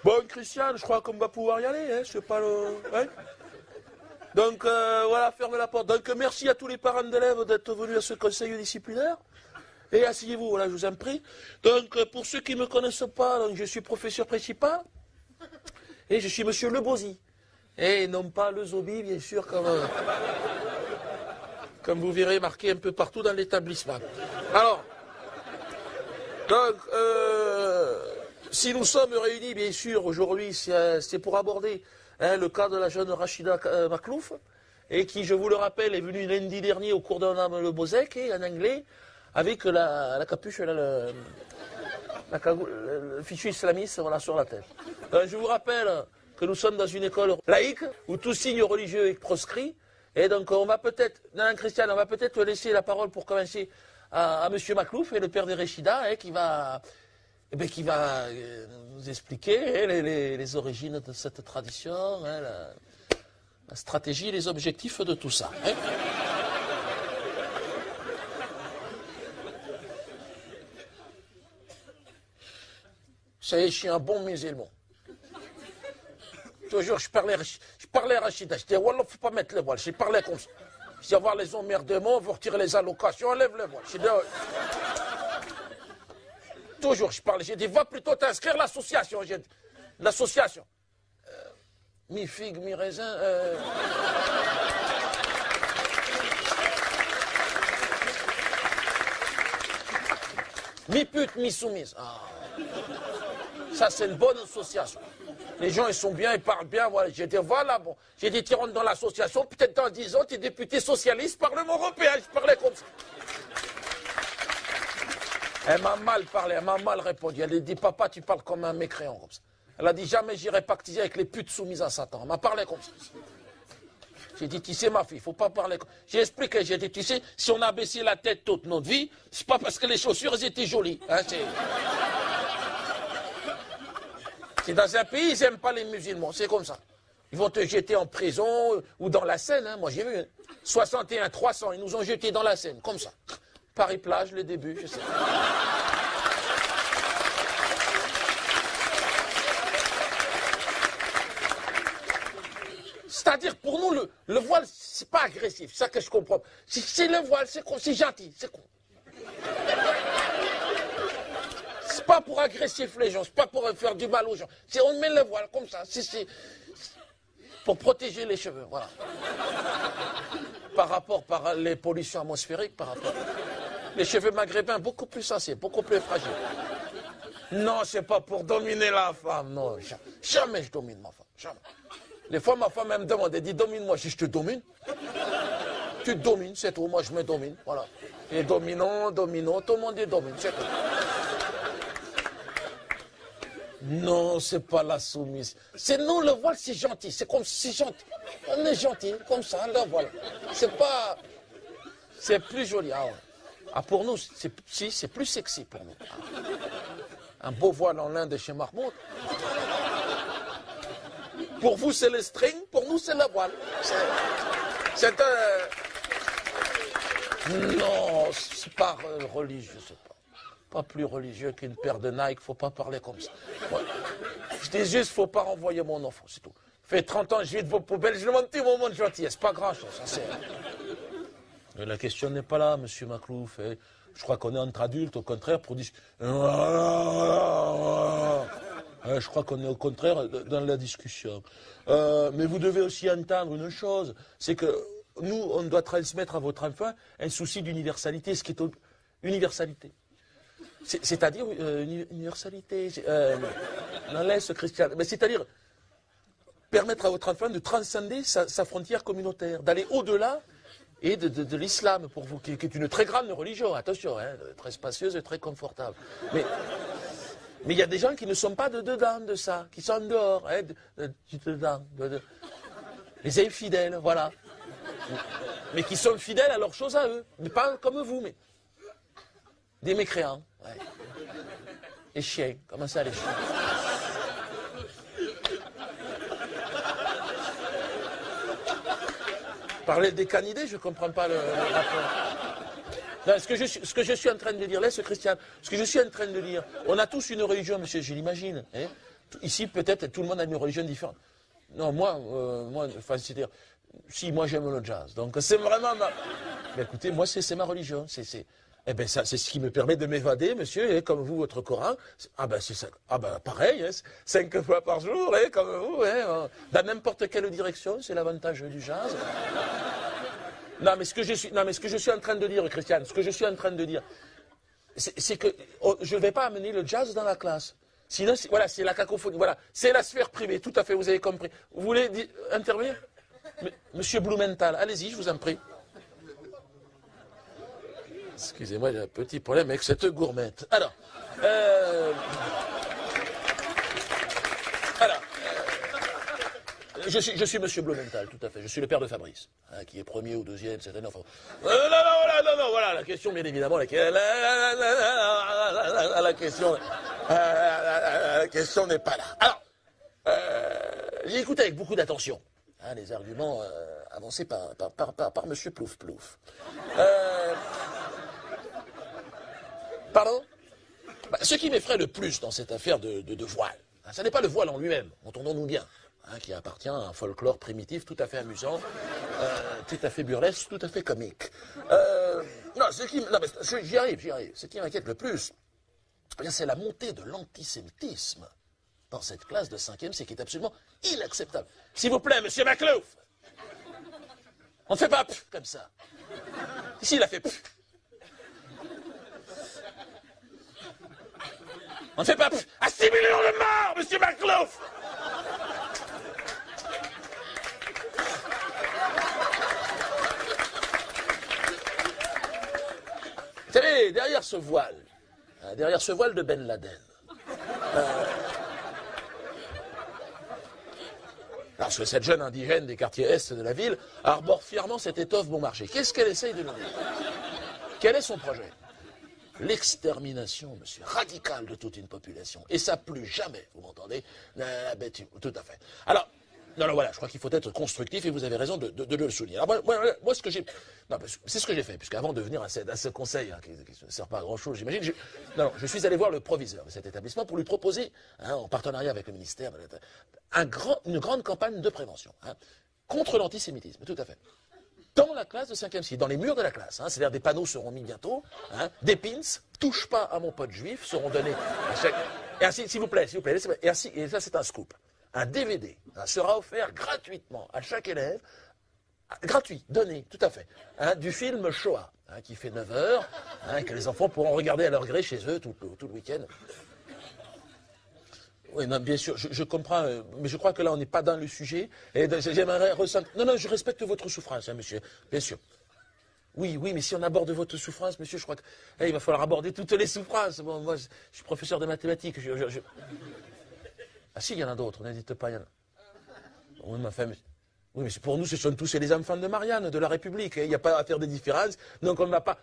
Bon, Christian, je crois qu'on va pouvoir y aller, hein, c'est pas le... Hein. Donc, voilà, ferme la porte. Donc, merci à tous les parents d'élèves d'être venus à ce conseil disciplinaire. Et asseyez-vous, voilà, je vous en prie. Donc, pour ceux qui ne me connaissent pas, donc, je suis professeur principal. Et je suis monsieur Le Bozy. Et non pas le Zobi, bien sûr, comme vous verrez marqué un peu partout dans l'établissement. Alors, donc, si nous sommes réunis, bien sûr, aujourd'hui, c'est pour aborder le cas de la jeune Rachida Maklouf, et qui, je vous le rappelle, est venue lundi dernier au cours d'un âme le Bozek, et en anglais, avec la capuche, le fichu islamiste voilà, sur la tête. Je vous rappelle que nous sommes dans une école laïque, où tout signe religieux est proscrit, et donc on va peut-être, non, Christian, on va peut-être laisser la parole pour commencer à M. Maklouf, et le père de Rachida, qui va nous expliquer les origines de cette tradition, la stratégie et les objectifs de tout ça. Ça y est, je suis un bon musulman. Toujours, je parlais à Rachida. Je disais, Wallah, faut pas mettre le voile. Je parlais comme ça. Je disais, voir les emmerdements, vous retirez les allocations, enlève le voile. Je disais, toujours, je parlais. J'ai dit, va plutôt t'inscrire l'association. L'association. Mi figue, mi raisin. Mi pute, mi soumise. Ah. Ça, c'est une bonne association. Les gens, ils sont bien, ils parlent bien. Voilà. J'ai dit, voilà, bon. J'ai dit, tu rentres dans l'association, peut-être dans 10 ans, tu es député socialiste, Parlement européen. Je parlais comme ça. Elle m'a mal parlé, elle m'a mal répondu. Elle a dit, papa, tu parles comme un mécréant, comme ça. Elle a dit, jamais j'irai pactiser avec les putes soumises à Satan. Elle m'a parlé comme ça. J'ai dit, tu sais, ma fille, il ne faut pas parler comme ça. J'ai expliqué, j'ai dit, tu sais, si on a baissé la tête toute notre vie, c'est pas parce que les chaussures, elles étaient jolies. Hein, c'est dans un pays, ils n'aiment pas les musulmans, c'est comme ça. Ils vont te jeter en prison ou dans la Seine, hein, moi j'ai vu. Hein. 61, 300, ils nous ont jetés dans la Seine, comme ça. Paris-Plage, le début, je sais. C'est-à-dire, pour nous, le voile, c'est pas agressif, c'est ça que je comprends. C'est le voile, c'est gentil, c'est con. C'est pas pour agressif les gens, c'est pas pour faire du mal aux gens. On met le voile comme ça, c'est pour protéger les cheveux, voilà. Par rapport à les pollutions atmosphériques, par rapport. Les cheveux maghrébins, beaucoup plus sensibles, beaucoup plus fragiles. Non, c'est pas pour dominer la femme, non. Jamais je domine ma femme, jamais. Des fois, ma femme, elle me demande, elle dit, domine-moi. Si je te domine, tu te domines, c'est tout. Moi, je me domine, voilà. Et dominant, tout le monde est domine, c'est tout. Non, c'est pas la soumise. C'est nous, le voile, c'est gentil. C'est comme si c'est gentil. On est gentil, comme ça, le voile. C'est pas... C'est plus joli. Ah, ouais. Ah pour nous, c'est plus sexy pour nous. Ah. Un beau voile en lin de chez Mahmoud. Pour vous, c'est le string. Pour nous, c'est le voile. C'est Non, c'est pas religieux, c'est pas. Pas plus religieux qu'une paire de Nike, faut pas parler comme ça. Ouais. Je dis juste, faut pas renvoyer mon enfant, c'est tout. Fait 30 ans, je vis de vos poubelles, je demande un petit moment de gentillesse, pas grand-chose. La question n'est pas là, monsieur Maklouf. Je crois qu'on est entre adultes, au contraire, pour dire... Je crois qu'on est au contraire dans la discussion. Mais vous devez aussi entendre une chose, c'est que nous, on doit transmettre à votre enfant un souci d'universalité, ce qui est universalité. C'est-à-dire universalité. Non, laisse Christian. Mais c'est-à-dire permettre à votre enfant de transcender sa frontière communautaire, d'aller au-delà et de l'islam pour vous, qui est une très grande religion, attention, hein, très spacieuse et très confortable. Mais il y a des gens qui ne sont pas dedans de ça, qui sont en dehors, hein, les infidèles, voilà. Mais qui sont fidèles à leurs choses à eux, mais pas comme vous, mais des mécréants. Ouais. Les chiens, comment ça les chiens? Parler des canidés, je ne comprends pas le rapport. Non, ce que je suis en train de dire, laisse Christian, ce que je suis en train de dire, on a tous une religion, monsieur, je l'imagine. Hein, Ici, peut-être, tout le monde a une religion différente. Non, moi, enfin, c'est-à-dire, si, moi j'aime le jazz. Donc c'est vraiment Mais écoutez, moi c'est ma religion. Eh ben ça, c'est ce qui me permet de m'évader, monsieur, et comme vous, votre Coran. Ah ben c'est ça. Ah ben pareil, hein, 5 fois par jour, hein, comme vous, hein, dans n'importe quelle direction, c'est l'avantage du jazz. Non, mais ce que je suis en train de dire, Christiane, ce que je suis en train de dire, c'est que je ne vais pas amener le jazz dans la classe. Sinon, voilà, c'est la cacophonie. Voilà, c'est la sphère privée. Tout à fait, vous avez compris. Vous voulez intervenir? Monsieur Blumenthal, allez-y, je vous en prie. Excusez-moi, j'ai un petit problème avec cette gourmette. Alors, je suis Monsieur Blumenthal, tout à fait. Je suis le père de Fabrice, hein, qui est premier ou deuxième, c'est un enfant. Non, voilà, la question, bien évidemment, la question n'est pas là. Alors, j'ai écouté avec beaucoup d'attention les arguments avancés par Monsieur Plouf Plouf. Pardon? Ce qui m'effraie le plus dans cette affaire de voile, ce n'est pas le voile en lui-même, entendons-nous bien, qui appartient à un folklore primitif tout à fait amusant, tout à fait burlesque, tout à fait comique. J'y arrive. Ce qui m'inquiète le plus, c'est la montée de l'antisémitisme dans cette classe de 5e, c'est qui est absolument inacceptable. S'il vous plaît, monsieur Maclouf, on ne fait pas comme ça. Ici, il a fait on ne fait pas à 6 millions de morts, monsieur Maclouf. Vous savez, derrière ce voile de Ben Laden, parce que cette jeune indigène des quartiers est de la ville arbore fièrement cette étoffe bon marché. Qu'est-ce qu'elle essaye de nous dire? Quel est son projet? L'extermination, monsieur, radicale de toute une population. Et ça, plus jamais, vous m'entendez? Tout à fait. Alors, non, voilà, je crois qu'il faut être constructif et vous avez raison de le souligner. Alors, moi ce que j'ai... Non, c'est ce que j'ai fait, puisqu'avant de venir à ce conseil, qui ne sert pas à grand-chose, j'imagine, je suis allé voir le proviseur de cet établissement pour lui proposer, en partenariat avec le ministère, une grande campagne de prévention, contre l'antisémitisme, tout à fait. Dans la classe de 5e cycle, dans les murs de la classe, c'est-à-dire des panneaux seront mis bientôt, des pins, touche pas à mon pote juif, seront donnés à chaque... Et ainsi, s'il vous plaît, et ainsi, et ça c'est un scoop. Un DVD sera offert gratuitement à chaque élève, gratuit, donné, tout à fait, du film Shoah, qui fait 9 heures, que les enfants pourront regarder à leur gré chez eux tout le week-end. Oui, non, bien sûr, je comprends, mais je crois que là, on n'est pas dans le sujet. Et j'aimerais ressentir... Non, je respecte votre souffrance, monsieur, bien sûr. Oui, mais si on aborde votre souffrance, monsieur, je crois qu'il va falloir aborder toutes les souffrances. Bon, moi, je suis professeur de mathématiques. Ah si, il y en a d'autres, n'hésite pas, il y en a. Oui, mais pour nous, ce sont tous les enfants de Marianne, de la République. Il n'y a pas à faire de différence, donc on ne va pas...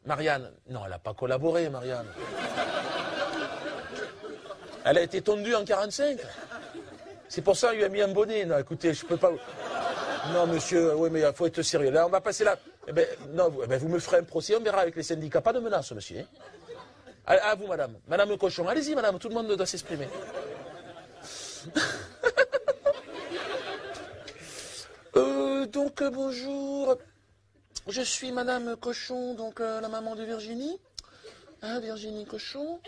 Marianne, non, elle n'a pas collaboré, Marianne. Elle a été tondue en 45. C'est pour ça qu'il lui a mis un bonnet. Non, écoutez, je peux pas... Non, monsieur, oui, mais il faut être sérieux. Là, on va passer là. Vous me ferez un procès, on verra avec les syndicats. Pas de menace, monsieur. À vous, madame. Madame Cochon. Allez-y, madame, tout le monde doit s'exprimer. Bonjour. Je suis madame Cochon, donc la maman de Virginie. Virginie Cochon.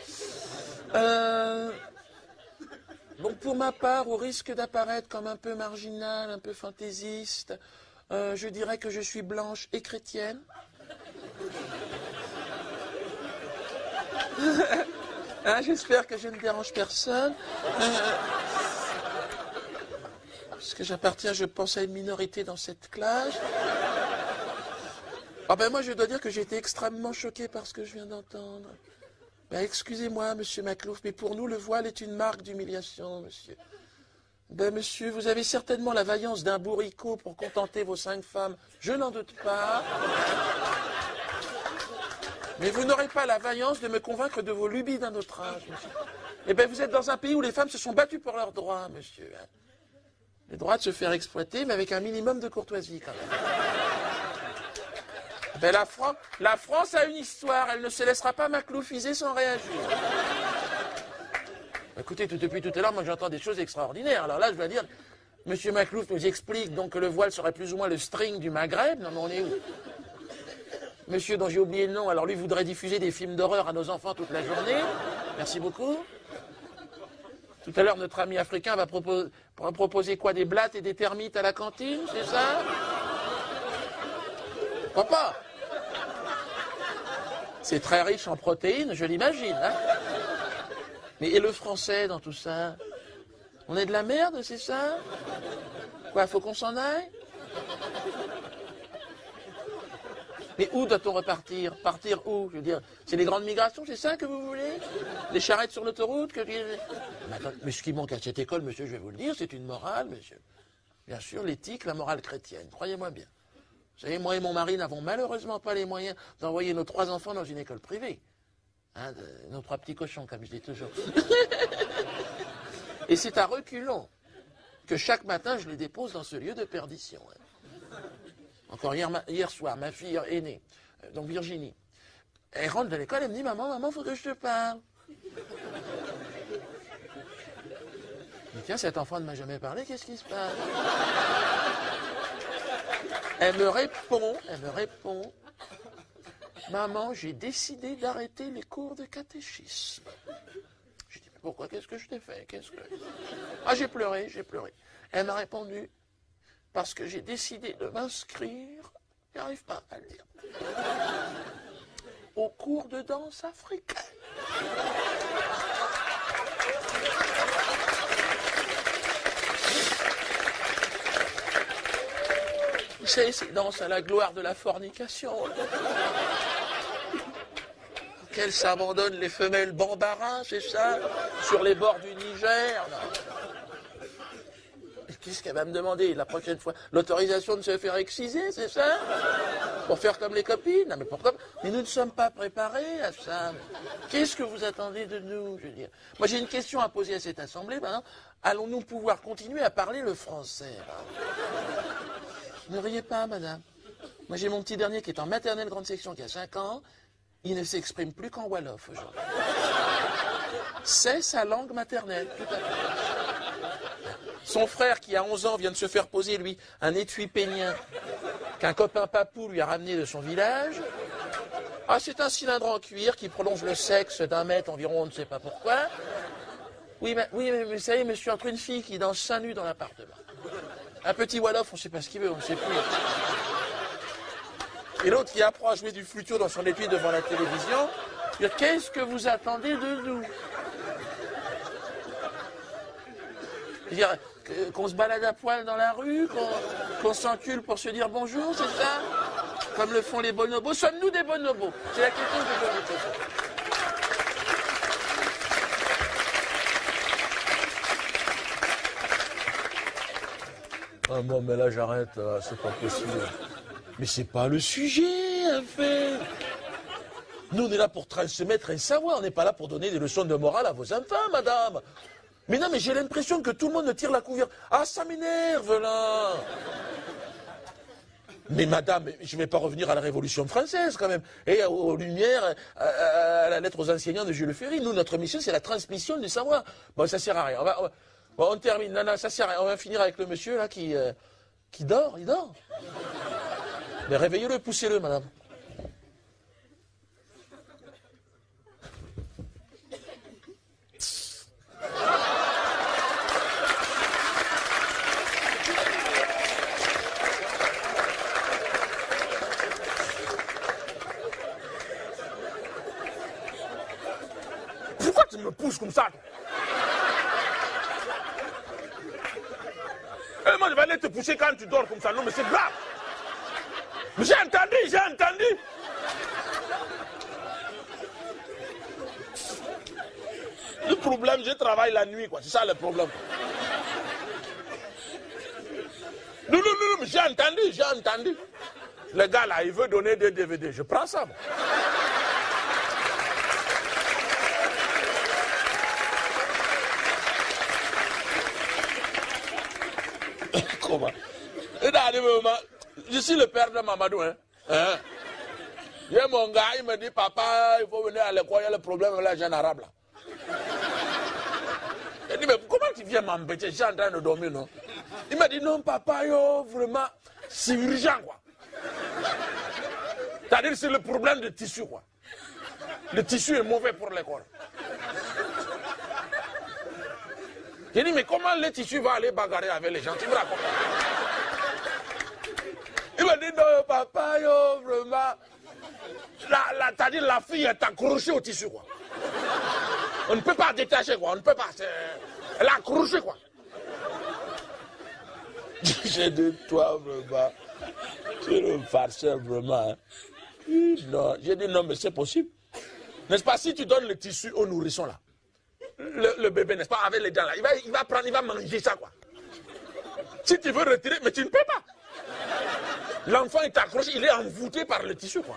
Donc pour ma part, au risque d'apparaître comme un peu marginal, un peu fantaisiste, je dirais que je suis blanche et chrétienne. J'espère que je ne dérange personne. Parce que j'appartiens, je pense, à une minorité dans cette classe. Moi, je dois dire que j'ai été extrêmement choqué par ce que je viens d'entendre. Excusez-moi, monsieur Maclouf, mais pour nous, le voile est une marque d'humiliation, monsieur. Monsieur, vous avez certainement la vaillance d'un bourricot pour contenter vos 5 femmes. Je n'en doute pas. Mais vous n'aurez pas la vaillance de me convaincre de vos lubies d'un autre âge, monsieur. Vous êtes dans un pays où les femmes se sont battues pour leurs droits, monsieur. Le droit de se faire exploiter, mais avec un minimum de courtoisie, quand même. La France a une histoire, elle ne se laissera pas macloufiser sans réagir. Écoutez, depuis tout à l'heure, moi j'entends des choses extraordinaires. Alors là, je dois dire, Monsieur Maclouf nous explique donc que le voile serait plus ou moins le string du Maghreb. Non, mais on est où? Monsieur dont j'ai oublié le nom, alors lui voudrait diffuser des films d'horreur à nos enfants toute la journée. Merci beaucoup. Tout à l'heure, notre ami africain va proposer quoi? Des blattes et des termites à la cantine, c'est ça? Pourquoi pas? C'est très riche en protéines, je l'imagine. Hein, mais et le français dans tout ça? On est de la merde, c'est ça? Quoi, faut qu'on s'en aille? Mais où doit-on repartir? Partir où? Je veux dire, c'est les grandes migrations, c'est ça que vous voulez? Les charrettes sur l'autoroute mais ce qui manque à cette école, monsieur, je vais vous le dire, c'est une morale, monsieur. Bien sûr, l'éthique, la morale chrétienne, croyez-moi bien. Vous savez, moi et mon mari n'avons malheureusement pas les moyens d'envoyer nos 3 enfants dans une école privée. Hein, nos 3 petits cochons, comme je dis toujours. Et c'est à reculons que chaque matin, je les dépose dans ce lieu de perdition. Hein. Encore hier soir, ma fille aînée, donc Virginie, elle rentre de l'école, elle me dit « Maman, faut que je te parle. » Je dis « Tiens, cet enfant ne m'a jamais parlé, qu'est-ce qui se passe ?» Elle me répond « Maman, j'ai décidé d'arrêter les cours de catéchisme. » Je dis « Mais pourquoi? Qu'est-ce que je t'ai fait? Ah, j'ai pleuré. Elle m'a répondu « Parce que j'ai décidé de m'inscrire, j'arrive pas à le dire, au cours de danse africaine. » Vous savez, ces danses à la gloire de la fornication. Qu'elles s'abandonnent les femelles bambara, c'est ça? Sur les bords du Niger. Qu'est-ce qu'elle va me demander la prochaine fois? L'autorisation de se faire exciser, c'est ça? Pour faire comme les copines? Non, mais pourquoi? Mais nous ne sommes pas préparés à ça. Qu'est-ce que vous attendez de nous? Je veux dire. Moi, j'ai une question à poser à cette assemblée. Maintenant, allons-nous pouvoir continuer à parler le français? Ne riez pas, madame. Moi, j'ai mon petit dernier qui est en maternelle grande section, qui a 5 ans. Il ne s'exprime plus qu'en Wolof aujourd'hui. C'est sa langue maternelle, tout à fait. Son frère, qui a 11 ans, vient de se faire poser, lui, un étui pénien qu'un copain papou lui a ramené de son village. Ah, c'est un cylindre en cuir qui prolonge le sexe d'1 mètre environ, on ne sait pas pourquoi. Oui, mais vous savez, monsieur, entre une fille qui danse seins nus dans l'appartement, un petit Wolof, on ne sait pas ce qu'il veut, on ne sait plus. Et l'autre qui apprend à jouer du flutio dans son étui devant la télévision, qu'est-ce que vous attendez de nous? Dire qu'on se balade à poil dans la rue, qu'on s'encule pour se dire bonjour, c'est ça? Comme le font les bonobos. Sommes-nous des bonobos? C'est la question que je vous pose. Ah bon, mais là j'arrête, c'est pas possible. Mais c'est pas le sujet, en fait. Nous, on est là pour transmettre un savoir, on n'est pas là pour donner des leçons de morale à vos enfants, madame. Mais non, mais j'ai l'impression que tout le monde tire la couverture. Ah, ça m'énerve, là. Mais madame, je ne vais pas revenir à la Révolution française, quand même. Et aux Lumières, à la lettre aux enseignants de Jules Ferry. Nous, notre mission, c'est la transmission du savoir. Bon, ça sert à rien. On termine. Non, ça sert à rien. On va finir avec le monsieur, là, qui dort. Il dort. Mais réveillez-le, poussez-le, madame. Pourquoi tu me pousses comme ça? Moi, je vais aller te pousser quand tu dors comme ça. Non, mais c'est grave. Mais j'ai entendu. Le problème, je travaille la nuit, quoi. C'est ça le problème. Non, mais j'ai entendu. Le gars, là, il veut donner des DVD. Je prends ça, moi. Comment? Je suis le père de Mamadou, hein. Il y a mon gars, il me dit, papa, il faut venir à l'école, il y a le problème avec la jeune arabe, là. tu viens m'embêter, j'ai en train de dormir, non? Il m'a dit, non, papa, yo, vraiment, c'est urgent, quoi. C'est-à-dire que c'est le problème de tissu, quoi. Le tissu est mauvais pour l'école. J'ai dit, mais comment le tissu va aller bagarrer avec les gens? Tu me racontes? Il m'a dit, non, papa, yo, vraiment. C'est-à-dire la fille est accrochée au tissu, quoi. On ne peut pas détacher, quoi. On ne peut pas. Elle est accrochée, quoi. J'ai dit, toi, vraiment. Tu es le farceur, vraiment. Hein. Non. J'ai dit, non, mais c'est possible. N'est-ce pas, si tu donnes le tissu au nourrisson, là, le bébé, n'est-ce pas, avec les dents, là, il va prendre, il va manger ça, quoi. Si tu veux retirer, mais tu ne peux pas. L'enfant est accroché, il est envoûté par le tissu, quoi.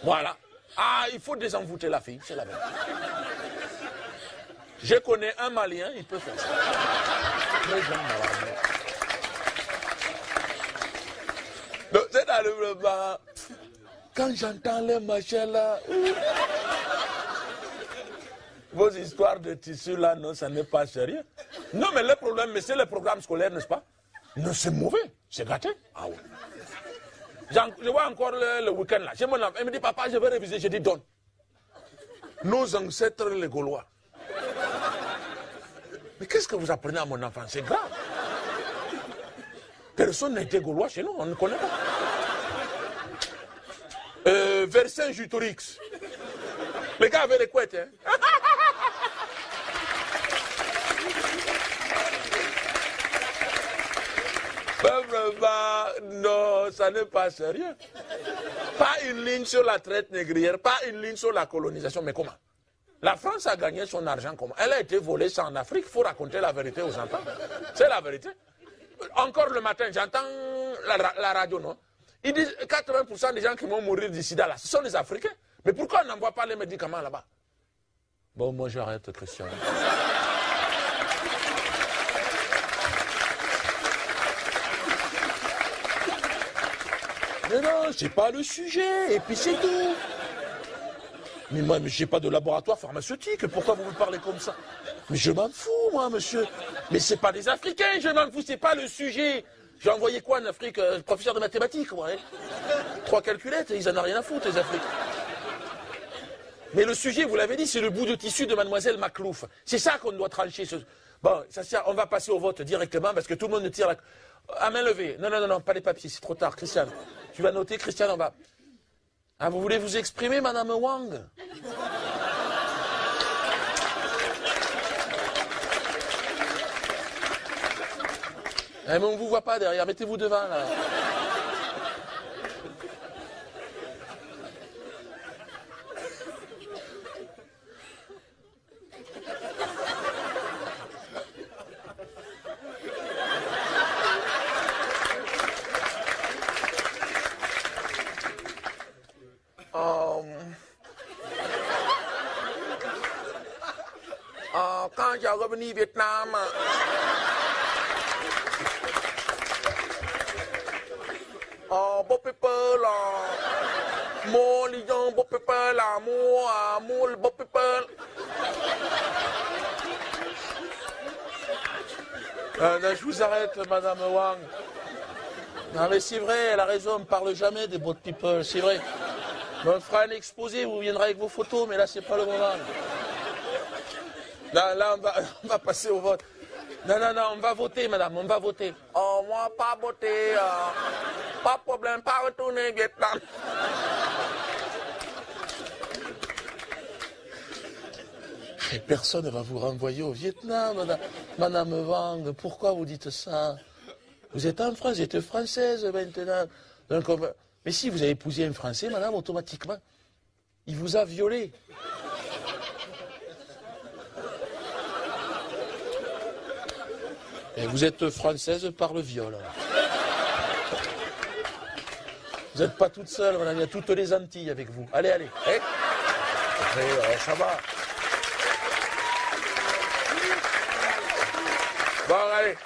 Voilà. Ah, il faut désenvoûter la fille, c'est la même. Je connais un Malien, il peut faire ça. Donc, c'est dans le moment. Quand j'entends les machins là, vos histoires de tissu là, non, ça n'est pas sérieux. Non, mais le problème, mais c'est le programme scolaire, n'est-ce pas? Non, c'est mauvais, c'est gâté. Ah oui. Je vois encore le week-end là. J'ai mon enfant, il me dit, papa, je vais réviser. Je dis, donne. Nos ancêtres, les Gaulois. Mais qu'est-ce que vous apprenez à mon enfant? C'est grave. Personne n'a été Gaulois chez nous, on ne connaît pas. Vercingétorix. Les gars avaient les couettes, hein. Non, ça n'est pas sérieux. Pas une ligne sur la traite négrière, pas une ligne sur la colonisation, mais comment? La France a gagné son argent comment? Elle a été volée ça en Afrique, il faut raconter la vérité aux enfants. C'est la vérité. Encore le matin, j'entends la radio, non? Ils disent 80% des gens qui vont mourir du sida là, ce sont les Africains. Mais pourquoi on n'envoie pas les médicaments là-bas? Bon, moi j'arrête, Christian. Mais non, c'est pas le sujet, et puis c'est tout. Mais moi, je n'ai pas de laboratoire pharmaceutique, pourquoi vous me parlez comme ça? Mais je m'en fous, moi, monsieur. Mais c'est pas des Africains, je m'en fous, c'est pas le sujet. J'ai envoyé quoi en Afrique? Professeur de mathématiques, ouais. 3 calculettes, ils en ont rien à foutre, les Africains. Mais le sujet, vous l'avez dit, c'est le bout de tissu de mademoiselle Maclouf. C'est ça qu'on doit trancher. Bon, on va passer au vote directement, parce que tout le monde ne tire la... À main levée. Non, non, non, non, pas les papiers, c'est trop tard. Christian, tu vas noter, Christian, on va... Ah, vous voulez vous exprimer, Madame Wang? Eh, mais on ne vous voit pas derrière, mettez-vous devant, là. Quand j'ai revenu au Vietnam, beau people, mon lion, beau people, moi, beau people. Je vous arrête, Madame Wang. Non, mais c'est vrai, elle a raison, on ne parle jamais des beaux people, c'est vrai. On fera un exposé, vous viendrez avec vos photos, mais là, c'est pas le moment. Là, on va passer au vote. Non, non, non, on va voter, madame, on va voter. Oh, moi, pas voter. Pas de problème, pas retourner au Vietnam. Et personne ne va vous renvoyer au Vietnam, madame Wang. Pourquoi vous dites ça? Vous êtes en France, vous êtes française maintenant. Donc, mais si vous avez épousé un Français, madame, automatiquement, il vous a violé. Et vous êtes française par le viol. Vous n'êtes pas toute seule, madame, il y a toutes les Antilles avec vous. Allez, allez. Eh ça va. Bon, allez.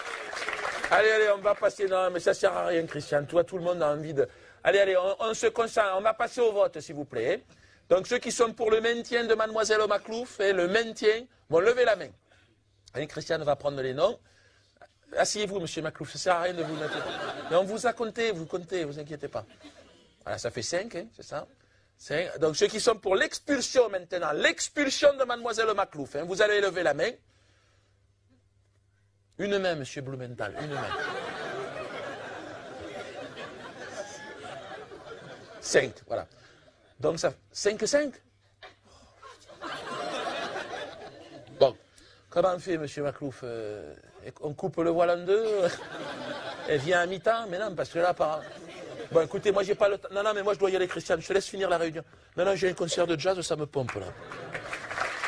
Allez, allez, on va passer. Non, mais ça ne sert à rien, Christian. Toi, tout le monde a envie de... Allez, allez, on se concentre. On va passer au vote, s'il vous plaît. Donc ceux qui sont pour le maintien de Mademoiselle Maclouf, et le maintien, vont lever la main. Et Christiane va prendre les noms. Asseyez-vous, monsieur Maclouf, ça ne sert à rien de vous mettre. Mais on vous a compté, vous comptez, vous inquiétez pas. Voilà, ça fait 5, hein, c'est ça. 5. Donc ceux qui sont pour l'expulsion maintenant, l'expulsion de Mademoiselle Maclouf, hein, vous allez lever la main. Une main, monsieur Blumenthal, une main. 5, voilà. Donc ça 5. Bon, comment on fait, monsieur Maclouf? On coupe le voile en deux? Elle vient à mi-temps? Mais non, parce que là, par... Bon, écoutez, moi, j'ai pas le temps. Non, mais moi, je dois y aller, Christiane. Je te laisse finir la réunion. Non, j'ai un concert de jazz, ça me pompe, là.